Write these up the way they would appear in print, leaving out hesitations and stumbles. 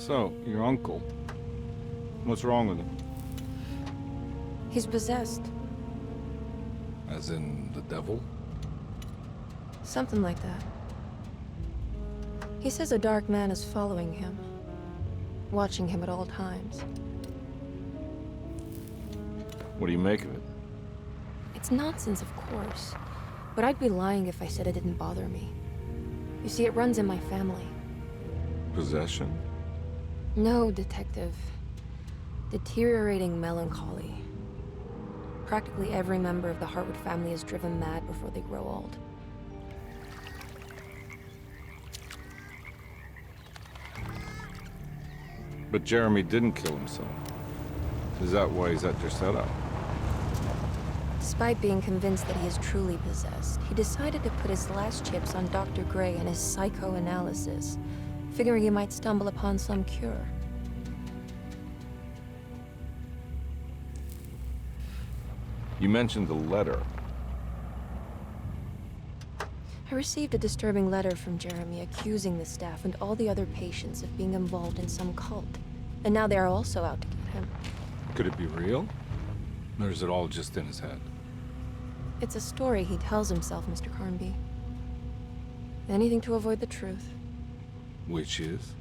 So, your uncle. What's wrong with him? He's possessed. As in the devil? Something like that. He says a dark man is following him, watching him at all times. What do you make of it? It's nonsense, of course, but I'd be lying if I said it didn't bother me. You see, it runs in my family. Possession? No, Detective. Deteriorating melancholy. Practically every member of the Hartwood family is driven mad before they grow old. But Jeremy didn't kill himself. Is that why he's at your setup? Despite being convinced that he is truly possessed, he decided to put his last chips on Dr. Gray and his psychoanalysis, figuring he might stumble upon some cure. You mentioned the letter. I received a disturbing letter from Jeremy accusing the staff and all the other patients of being involved in some cult. And now they are also out to get him. Could it be real? Or is it all just in his head? It's a story he tells himself, Mr. Carnby. Anything to avoid the truth. Which is?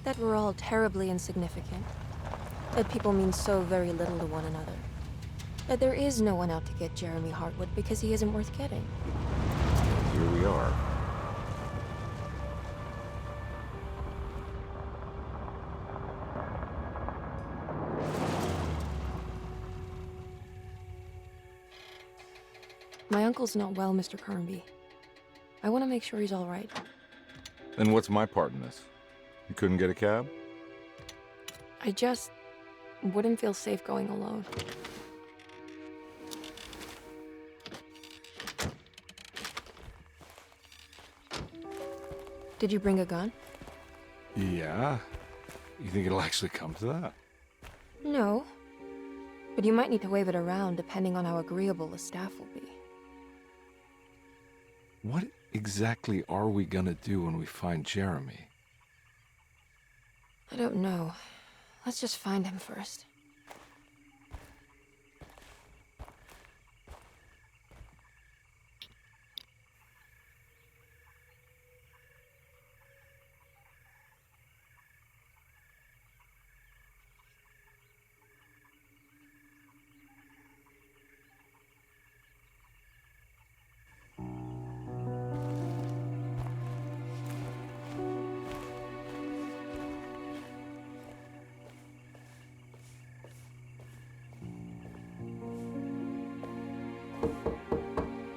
That we're all terribly insignificant. That people mean so very little to one another. That there is no one out to get Jeremy Hartwood because he isn't worth getting. Here we are. My uncle's not well, Mr. Carnby. I want to make sure he's all right. Then what's my part in this? You couldn't get a cab? I just wouldn't feel safe going alone. Did you bring a gun? Yeah. You think it'll actually come to that? No. But you might need to wave it around depending on how agreeable the staff will be. What exactly are we gonna do when we find Jeremy? I don't know. Let's just find him first.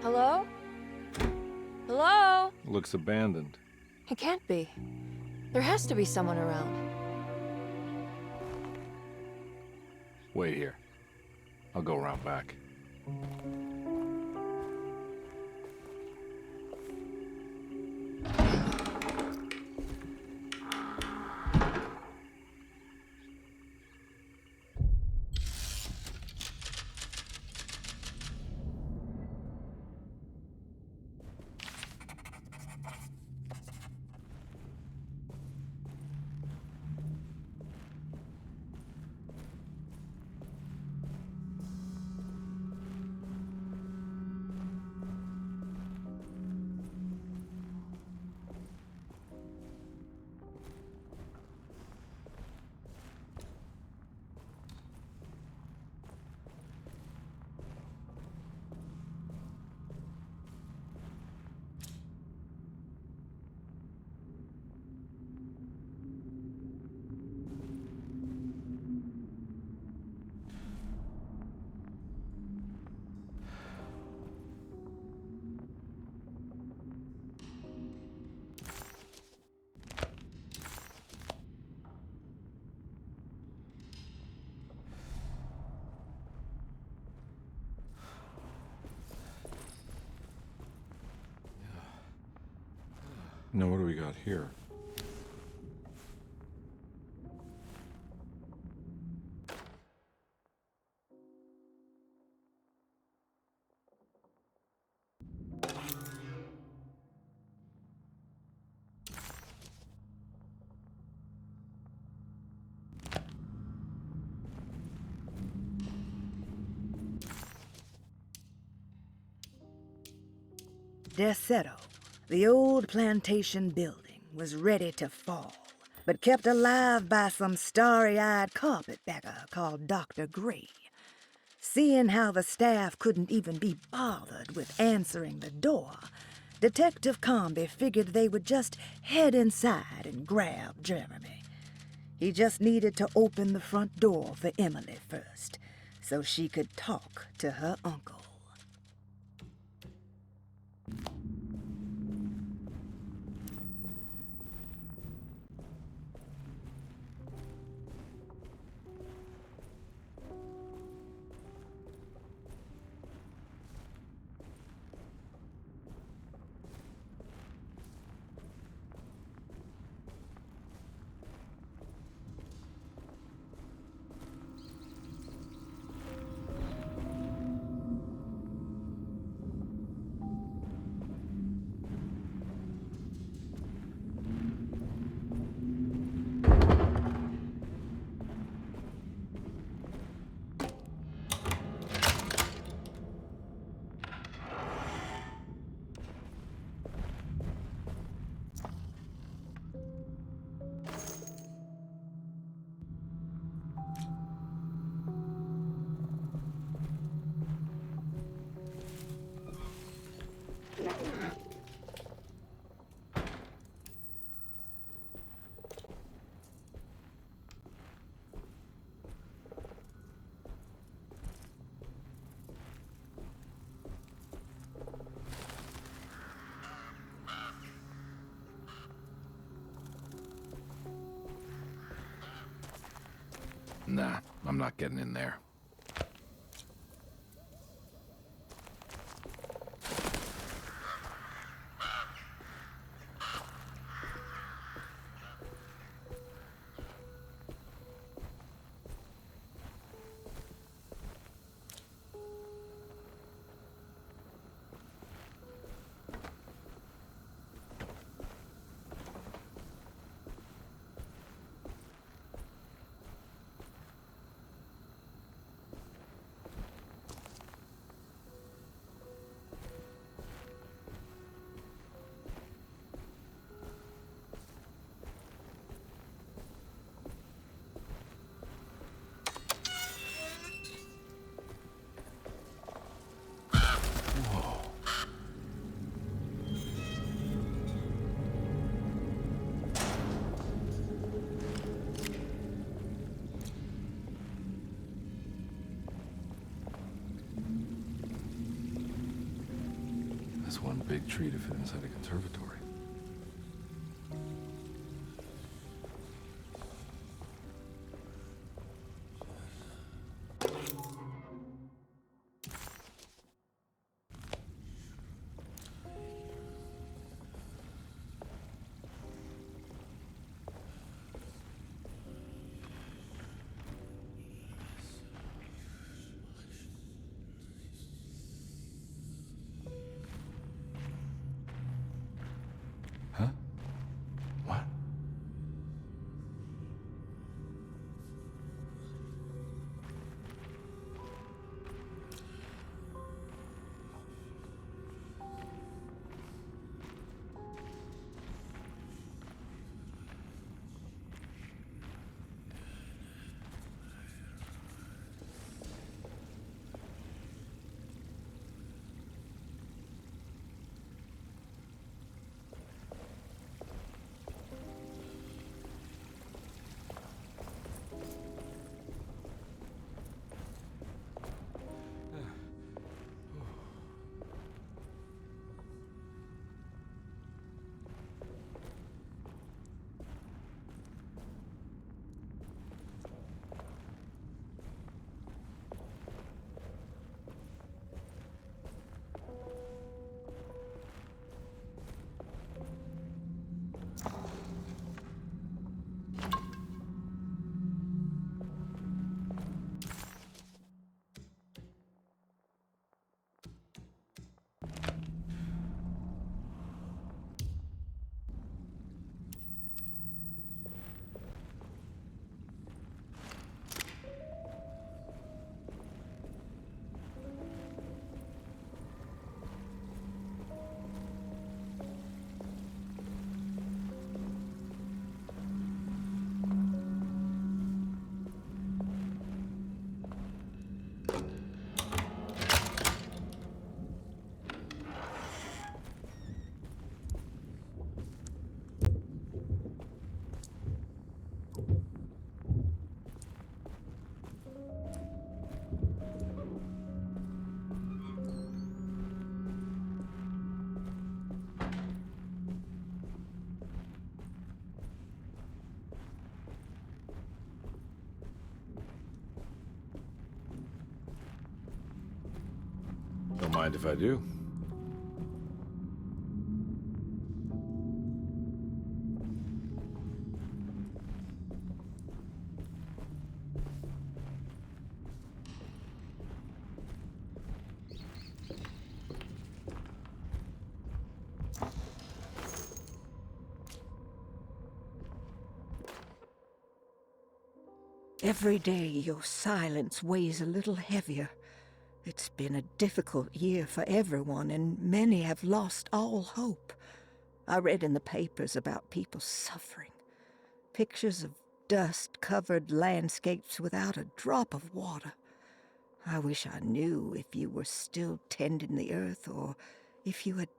Hello? Hello? Looks abandoned. It can't be. There has to be someone around. Wait here. I'll go around back. Now what do we got here? Deseto, the old plantation building, was ready to fall, but kept alive by some starry-eyed carpetbagger called Dr. Gray. Seeing how the staff couldn't even be bothered with answering the door, Detective Comby figured they would just head inside and grab Jeremy. He just needed to open the front door for Emily first, so she could talk to her uncle. Nah, I'm not getting in there. That's one big tree to fit inside a conservatory. mind if I do. Every day your silence weighs a little heavier. It's been a difficult year for everyone, and many have lost all hope. I read in the papers about people suffering. Pictures of dust-covered landscapes without a drop of water. I wish I knew if you were still tending the earth or if you had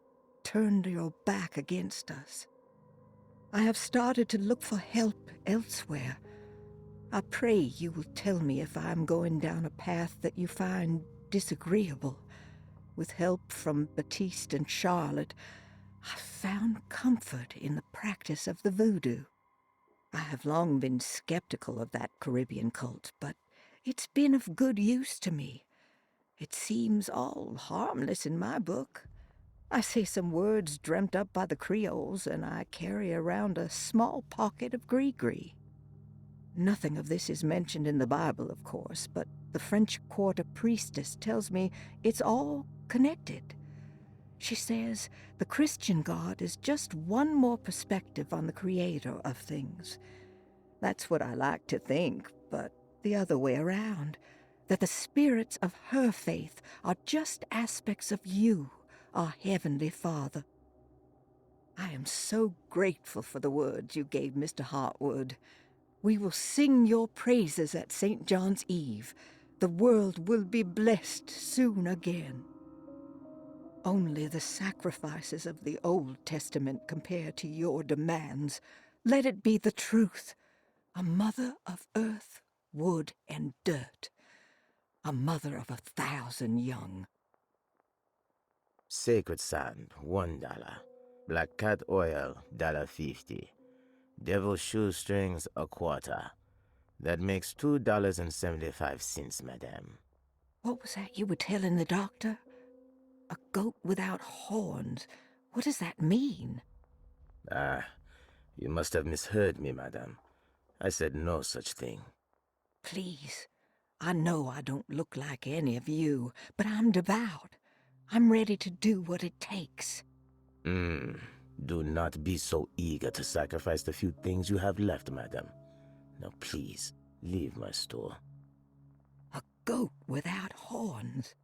turned your back against us. I have started to look for help elsewhere. I pray you will tell me if I am going down a path that you find disagreeable. With help from Baptiste and Charlotte, I found comfort in the practice of the voodoo. I have long been skeptical of that Caribbean cult, but it's been of good use to me. It seems all harmless in my book. I say some words dreamt up by the Creoles, and I carry around a small pocket of gris-gris. Nothing of this is mentioned in the Bible, of course, but the French Quarter priestess tells me it's all connected. She says the Christian God is just one more perspective on the creator of things. That's what I like to think, but the other way around, that the spirits of her faith are just aspects of you, our Heavenly Father. I am so grateful for the words you gave Mr. Hartwood. We will sing your praises at St. John's Eve. The world will be blessed soon again. Only the sacrifices of the Old Testament compare to your demands. Let it be the truth. A mother of earth, wood, and dirt. A mother of 1,000 young. Sacred sand, $1. Black cat oil, $1.50. Devil shoestrings, a quarter. That makes $2.75, madame. What was that you were telling the doctor? A goat without horns. What does that mean? Ah, you must have misheard me, madame. I said no such thing. Please, I know I don't look like any of you, but I'm devout. I'm ready to do what it takes. Do not be so eager to sacrifice the few things you have left, madame. Now please, leave my store. A goat without horns.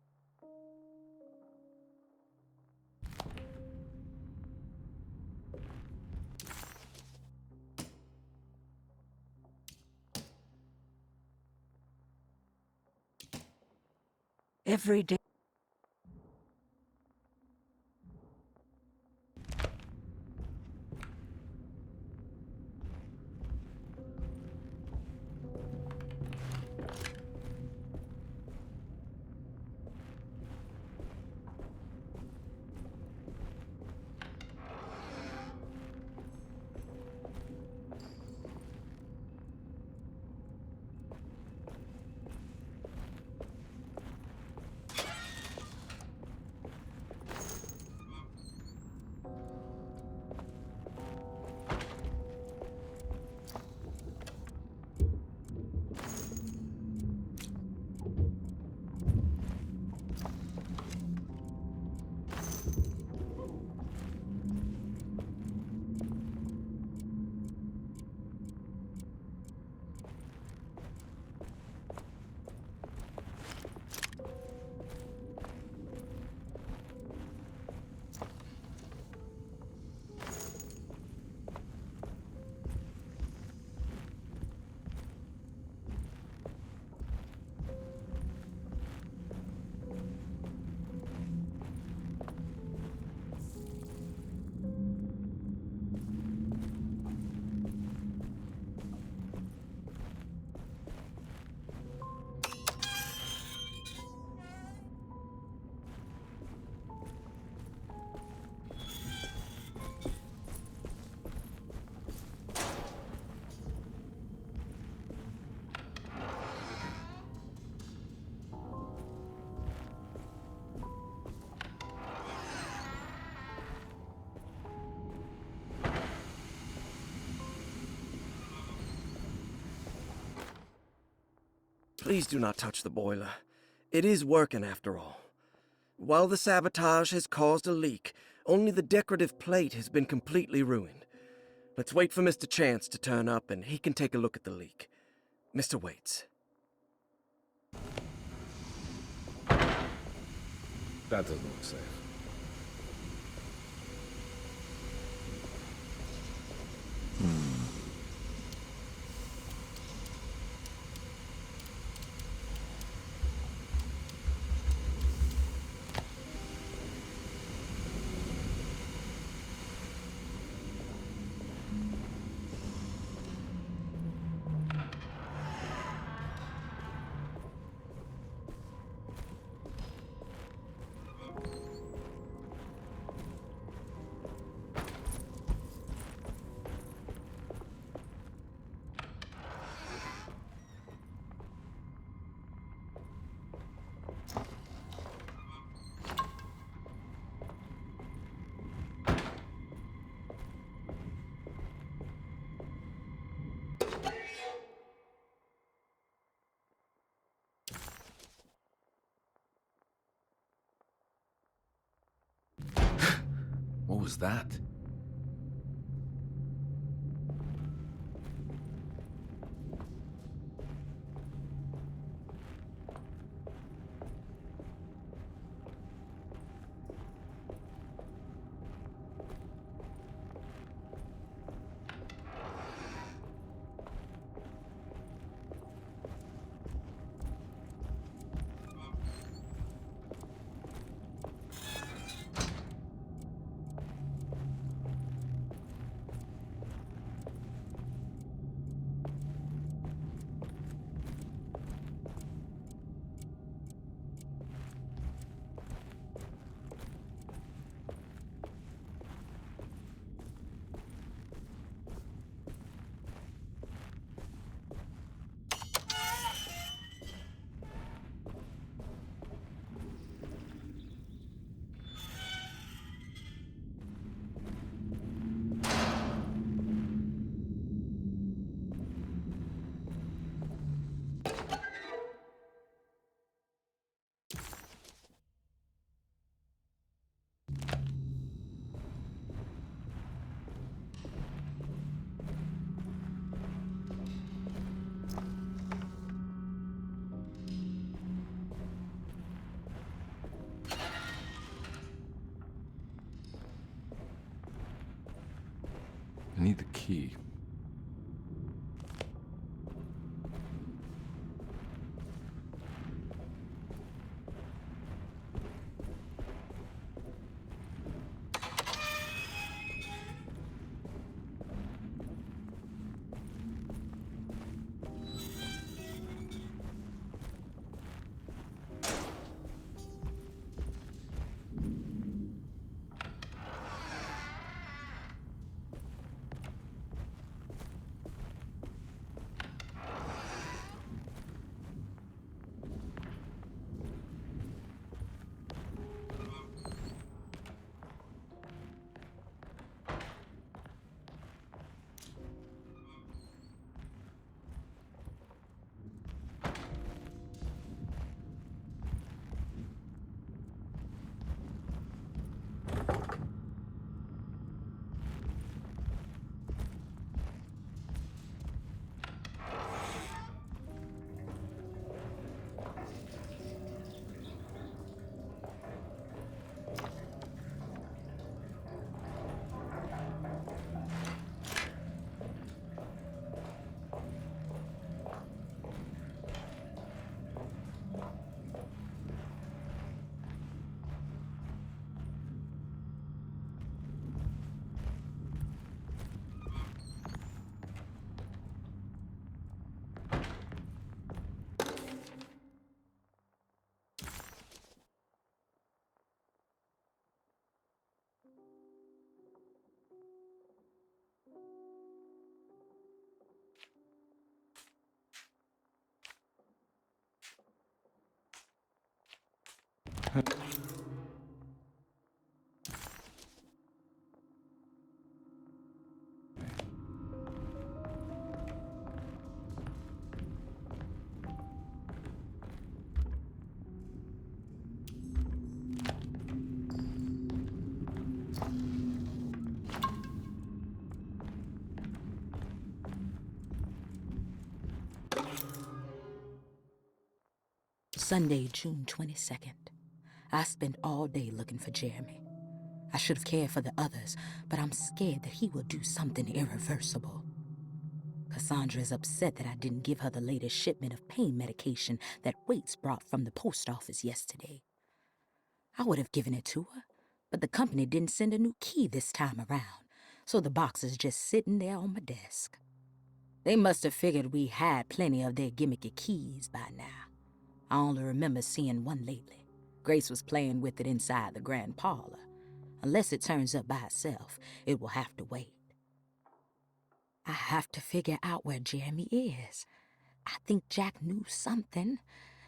Every day. Please do not touch the boiler. It is working after all. While the sabotage has caused a leak, only the decorative plate has been completely ruined. Let's wait for Mr. Chance to turn up and he can take a look at the leak. Mr. Waits. That doesn't look safe. What was that? I need the key. Sunday, June 22nd. I spent all day looking for Jeremy. I should have cared for the others, but I'm scared that he will do something irreversible. Cassandra is upset that I didn't give her the latest shipment of pain medication that Waits brought from the post office yesterday. I would have given it to her, but the company didn't send a new key this time around, so the box is just sitting there on my desk. They must have figured we had plenty of their gimmicky keys by now. I only remember seeing one lately. Grace was playing with it inside the grand parlor. Unless it turns up by itself, it will have to wait. I have to figure out where Jeremy is. I think Jack knew something.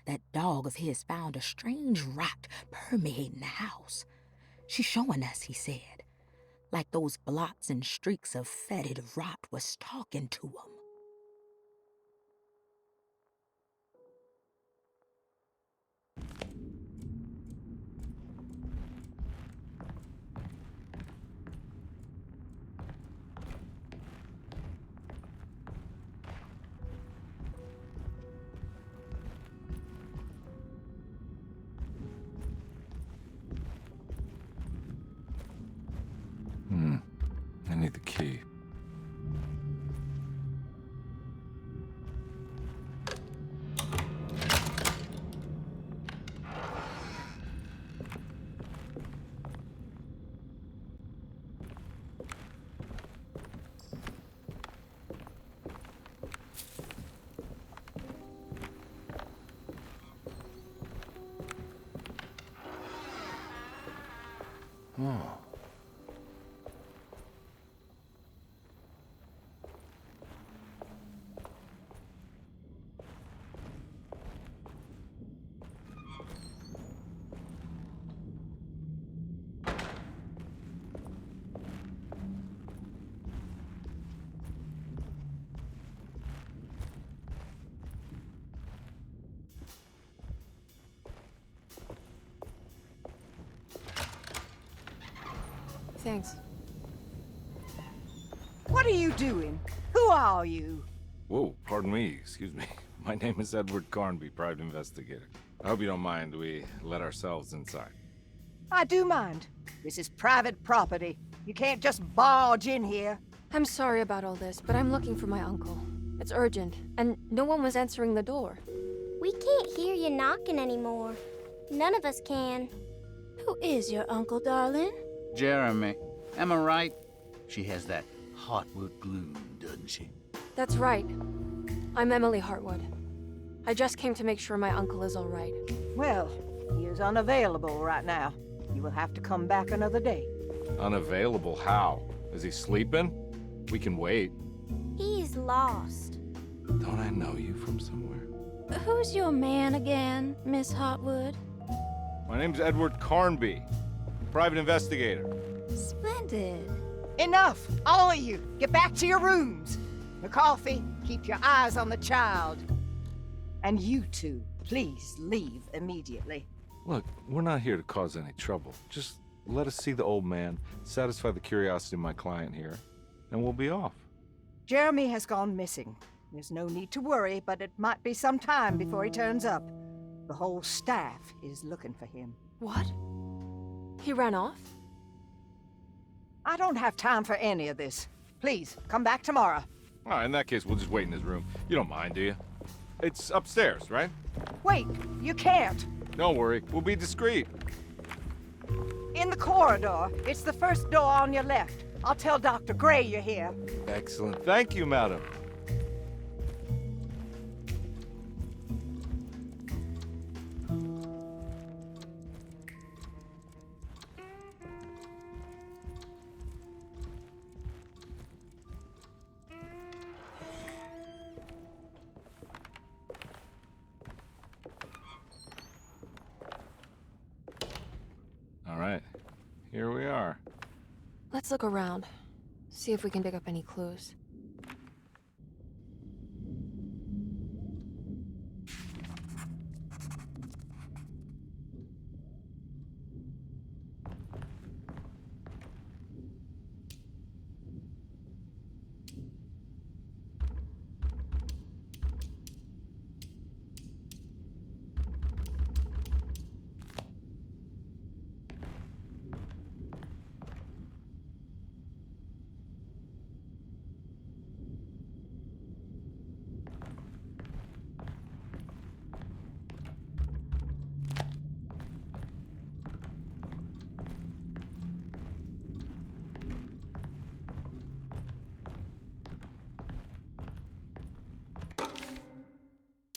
That dog of his found a strange rot permeating the house. She's showing us, he said. Like those blots and streaks of fetid rot was talking to him. I need the key. Oh. Thanks. What are you doing? Who are you? Whoa, pardon me, excuse me. My name is Edward Carnby, private investigator. I hope you don't mind we let ourselves inside. I do mind. This is private property. You can't just barge in here. I'm sorry about all this, but I'm looking for my uncle. It's urgent, and no one was answering the door. We can't hear you knocking anymore. None of us can. Who is your uncle, darling? Jeremy. Am I right? She has that Hartwood gloom, doesn't she? That's right. I'm Emily Hartwood. I just came to make sure my uncle is all right. Well, he is unavailable right now. You will have to come back another day. Unavailable how? Is he sleeping? We can wait. He's lost. Don't I know you from somewhere? Who's your man again, Miss Hartwood? My name's Edward Carnby, private investigator. Splendid. Enough! All of you! Get back to your rooms! McCarthy, keep your eyes on the child. And you two, please leave immediately. Look, we're not here to cause any trouble. Just let us see the old man, satisfy the curiosity of my client here, and we'll be off. Jeremy has gone missing. There's no need to worry, but it might be some time before he turns up. The whole staff is looking for him. What? He ran off? I don't have time for any of this. Please, come back tomorrow. All right, in that case, we'll just wait in his room. You don't mind, do you? It's upstairs, right? Wait, you can't. Don't worry, we'll be discreet. In the corridor. It's the first door on your left. I'll tell Dr. Gray you're here. Excellent. Thank you, madam. All right, here we are. Let's look around. See if we can dig up any clues.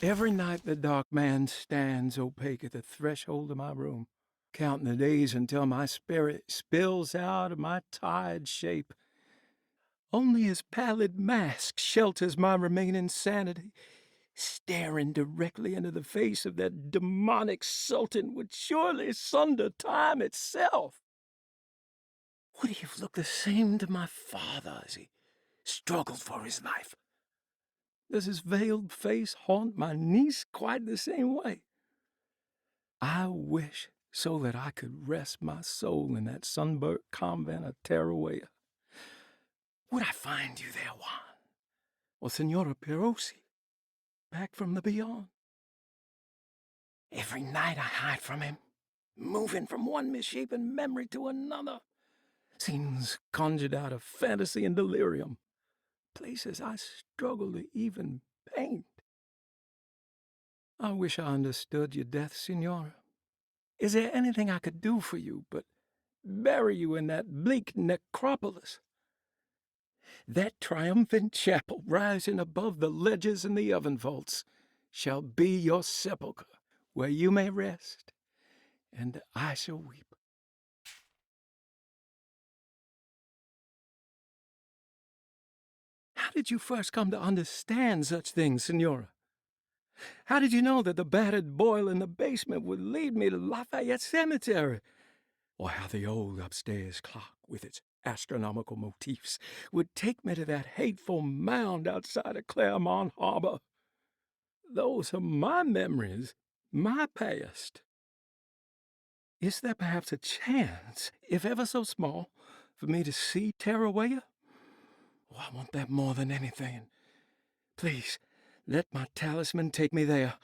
Every night the dark man stands opaque at the threshold of my room, counting the days until my spirit spills out of my tired shape. Only his pallid mask shelters my remaining sanity. Staring directly into the face of that demonic sultan would surely sunder time itself. Would he have looked the same to my father as he struggled for his life? Does his veiled face haunt my niece quite the same way? I wish so that I could rest my soul in that sunburnt convent of Tarawea. Would I find you there, Juan? Or Senora Pirosi, back from the beyond? Every night I hide from him, moving from one misshapen memory to another. Scenes conjured out of fantasy and delirium. Places I struggle to even paint. I wish I understood your death, Senora. Is there anything I could do for you but bury you in that bleak necropolis? That triumphant chapel rising above the ledges and the oven vaults shall be your sepulchre, where you may rest, and I shall weep. How did you first come to understand such things, Senora? How did you know that the battered boiler in the basement would lead me to Lafayette Cemetery? Or how the old upstairs clock, with its astronomical motifs, would take me to that hateful mound outside of Claremont Harbor? Those are my memories, my past. Is there perhaps a chance, if ever so small, for me to see Tarawea? Oh, I want that more than anything. Please, let my talisman take me there.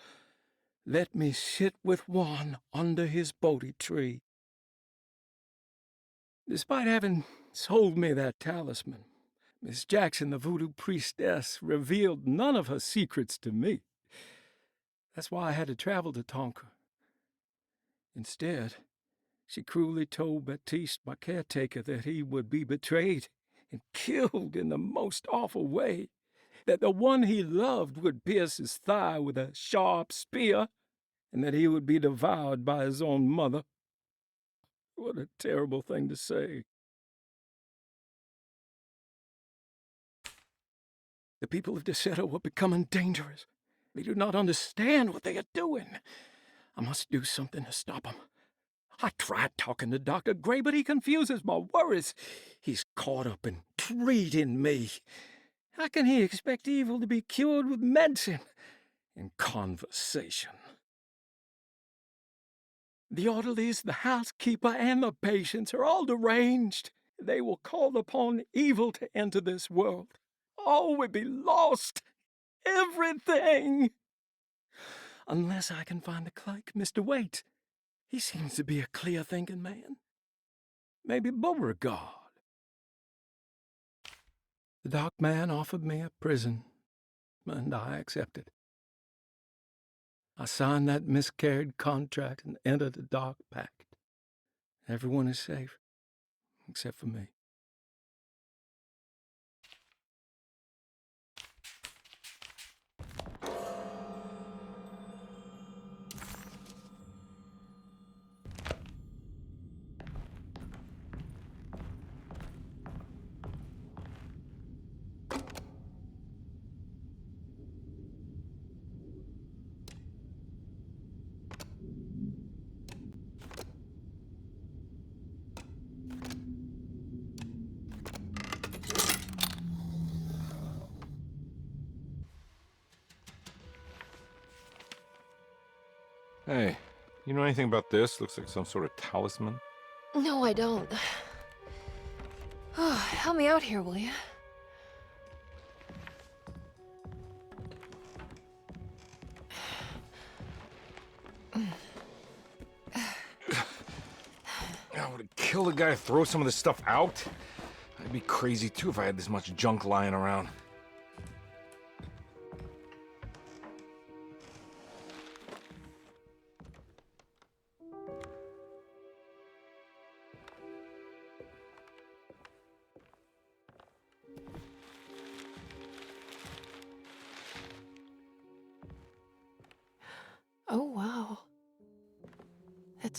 Let me sit with Juan under his Bodhi tree. Despite having sold me that talisman, Miss Jackson, the voodoo priestess, revealed none of her secrets to me. That's why I had to travel to Tonka. Instead, she cruelly told Baptiste, my caretaker, that he would be betrayed and killed in the most awful way, that the one he loved would pierce his thigh with a sharp spear, and that he would be devoured by his own mother. What a terrible thing to say. The people of Deseto are becoming dangerous. They do not understand what they are doing. I must do something to stop them. I tried talking to Dr. Gray, but he confuses my worries. He's caught up in treating me. How can he expect evil to be cured with medicine and conversation? The orderlies, the housekeeper, and the patients are all deranged. They will call upon evil to enter this world. All will be lost. Everything. Unless I can find the clerk, Mr. Waite. He seems to be a clear-thinking man. Maybe Beauregard. The dark man offered me a prison, and I accepted. I signed that miscarried contract and entered the dark pact. Everyone is safe, except for me. Hey, you know anything about this? Looks like some sort of talisman. No, I don't. Oh, help me out here, will you? I would kill the guy to throw some of this stuff out. I'd be crazy too if I had this much junk lying around.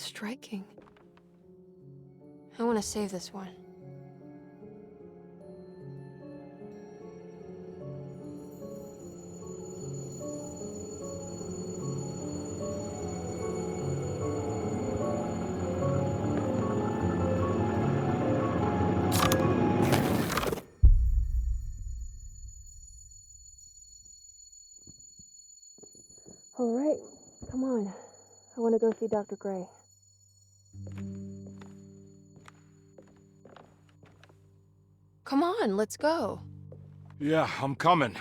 striking. I want to save this one. All right, come on. I want to go see Dr. Gray. Come on, let's go. Yeah, I'm coming.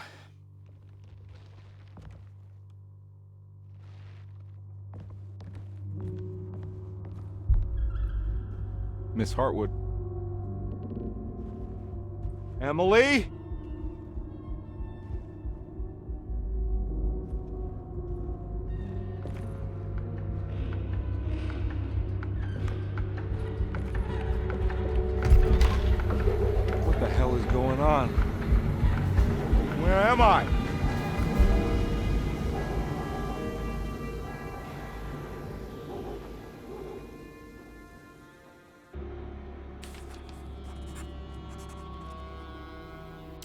Miss Hartwood. Emily? What the hell is going on? Where am I?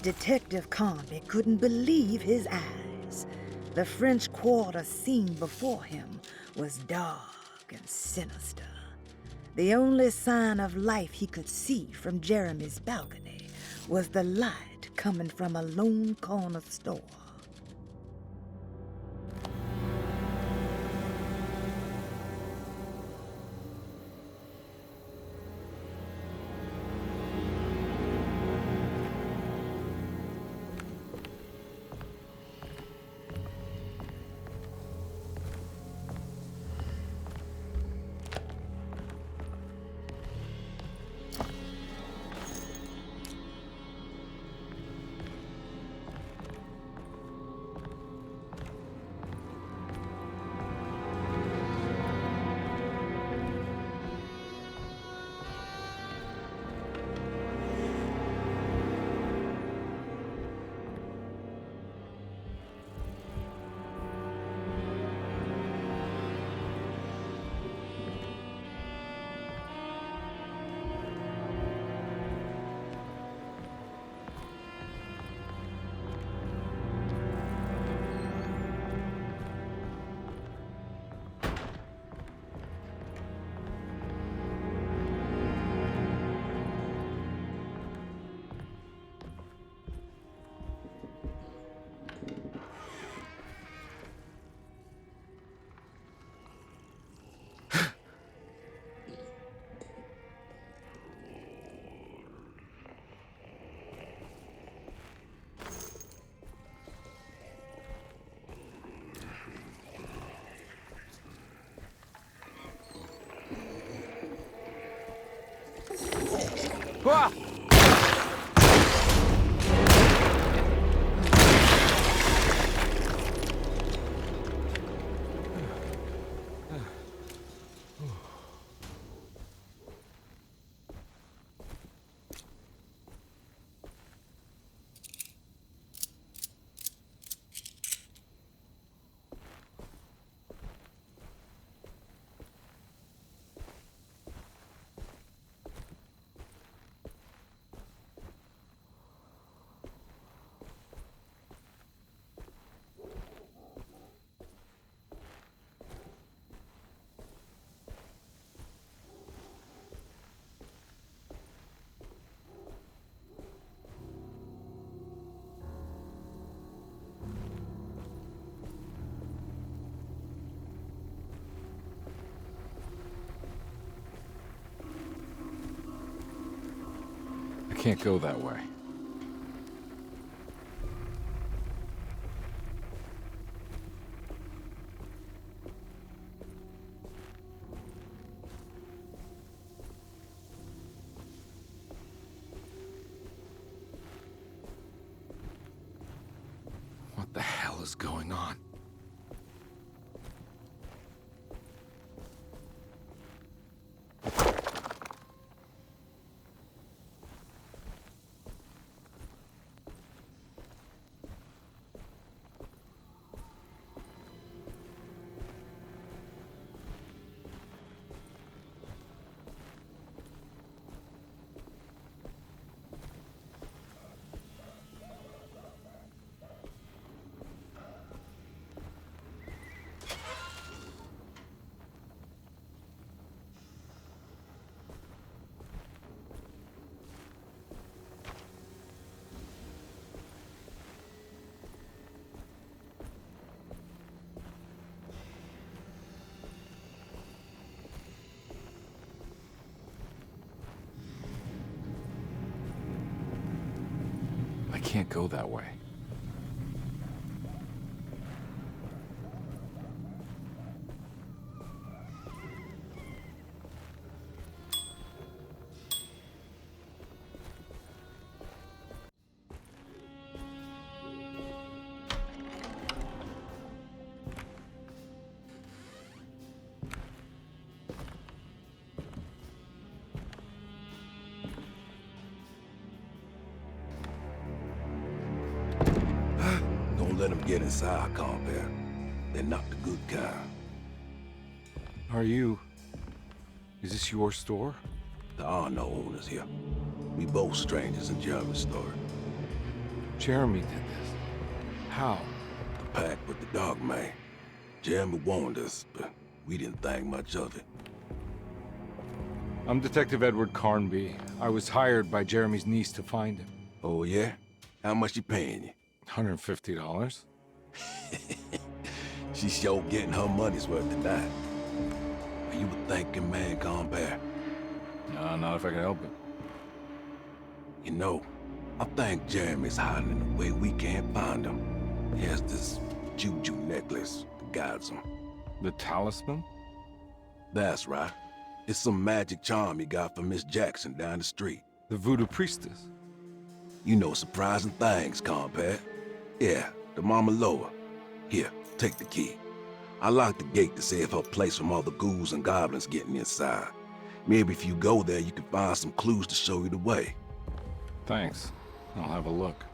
Detective Convict couldn't believe his eyes. The French Quarter scene before him was dark and sinister. The only sign of life he could see from Jeremy's balcony was the light coming from a lone corner store. Ah! I can't go that way. What the hell is going on? can't go that way. Don't let them get inside, compare. They're not the good kind. Is this your store? There are no owners here. We both strangers in Jeremy's story. Jeremy did this. How? The pact with the dog man. Jeremy warned us, but we didn't think much of it. I'm Detective Edward Carnby. I was hired by Jeremy's niece to find him. Oh, yeah? How much she paying you? $150. She's sure getting her money's worth tonight. Are you a thinking man, compare? No, not if I can help it. You know, I think Jeremy's hiding in a way we can't find him. He has this juju necklace that guides him. The talisman? That's right. It's some magic charm he got from Miss Jackson down the street. The voodoo priestess? You know surprising things, compare. Yeah, the Mama Loa. Here, take the key. I locked the gate to save her place from all the ghouls and goblins getting inside. Maybe if you go there, you can find some clues to show you the way. Thanks. I'll have a look.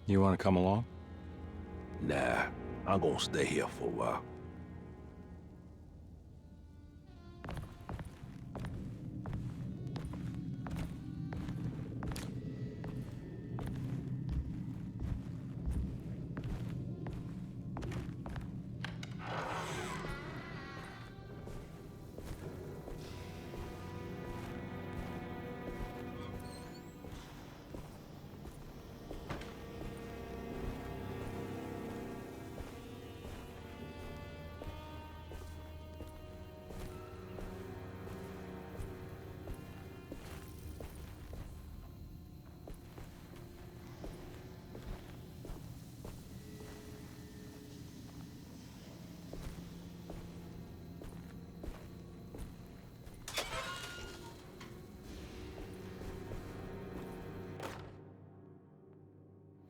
You want to come along? Nah, I'm gonna stay here for a while.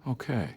Okay.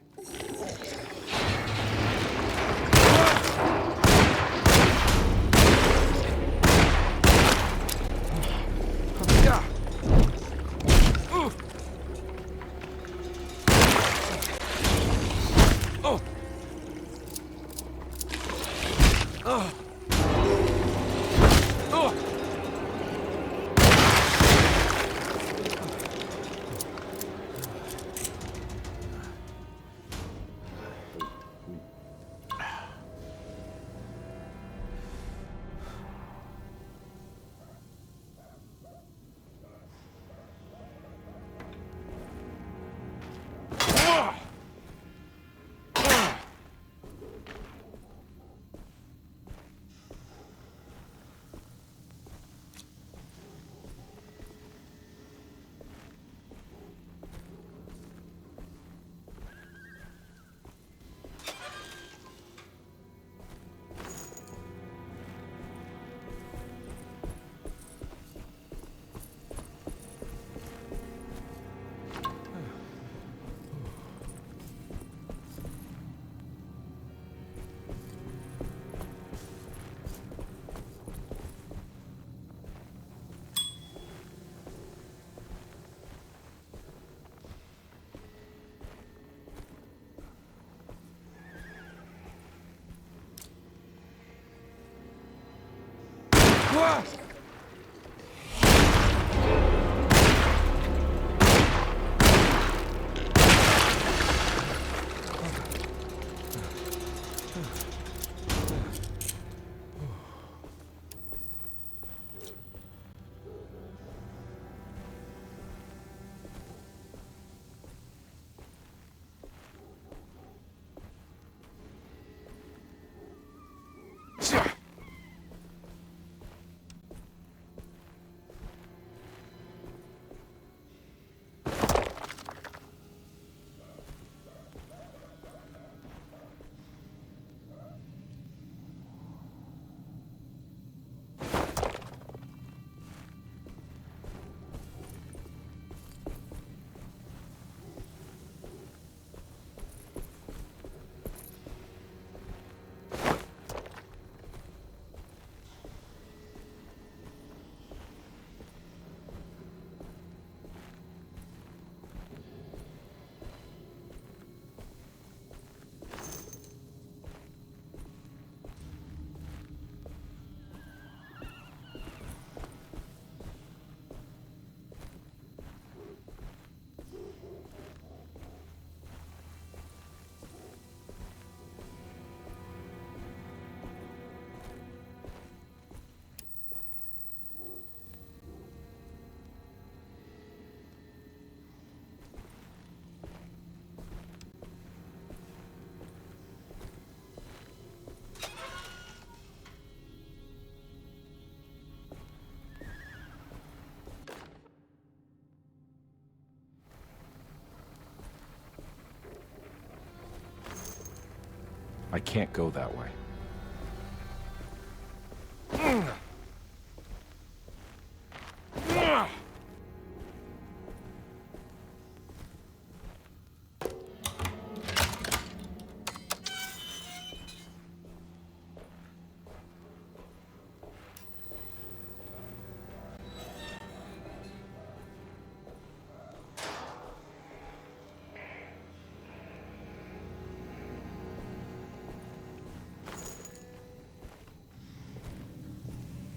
I can't go that way.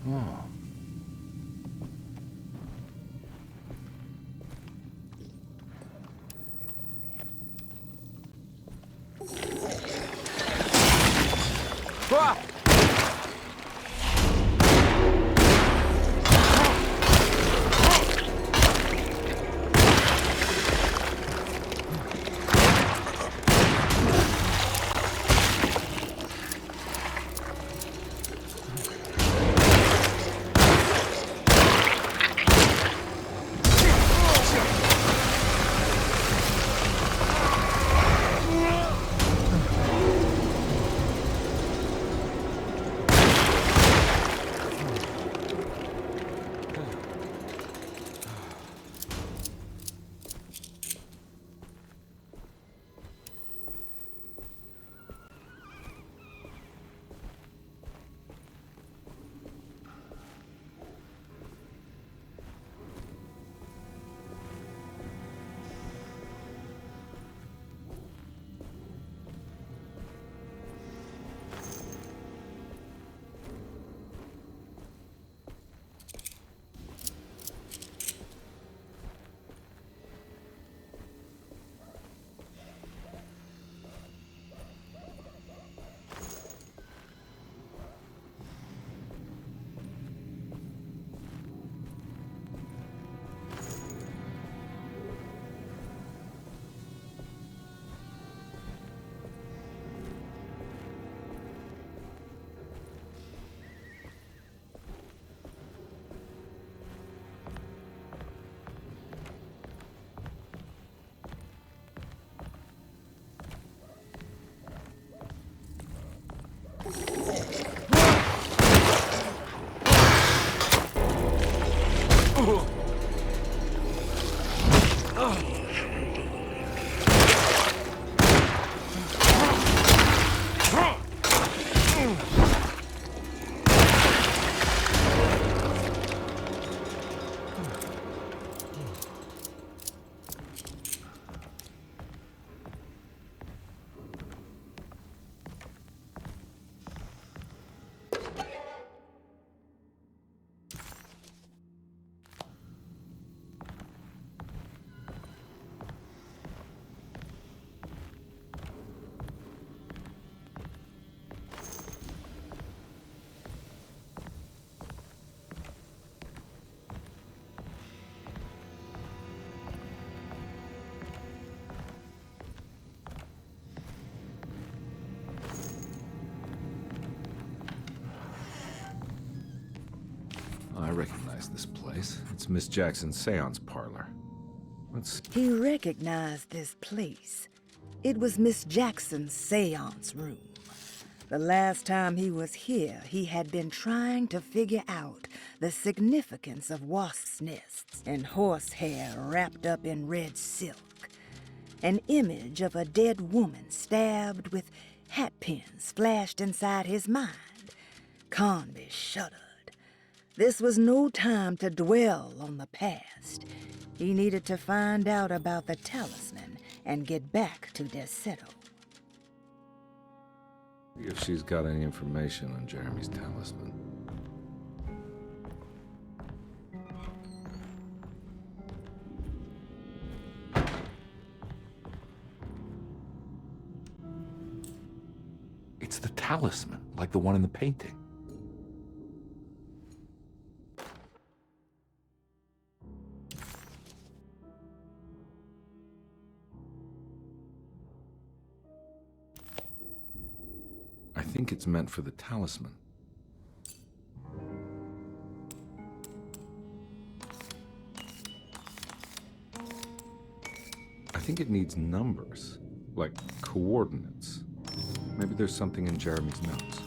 Oh. Ah! recognize this place. It's Miss Jackson's seance parlor. He recognized this place. It was Miss Jackson's seance room. The last time he was here, he had been trying to figure out the significance of wasps' nests and horsehair wrapped up in red silk. An image of a dead woman stabbed with hatpins flashed inside his mind. Conby shuddered. This was no time to dwell on the past. He needed to find out about the talisman and get back to Derceto. See if she's got any information on Jeremy's talisman. It's the talisman, like the one in the painting. I think it's meant for the talisman. I think it needs numbers, like coordinates. Maybe there's something in Jeremy's notes.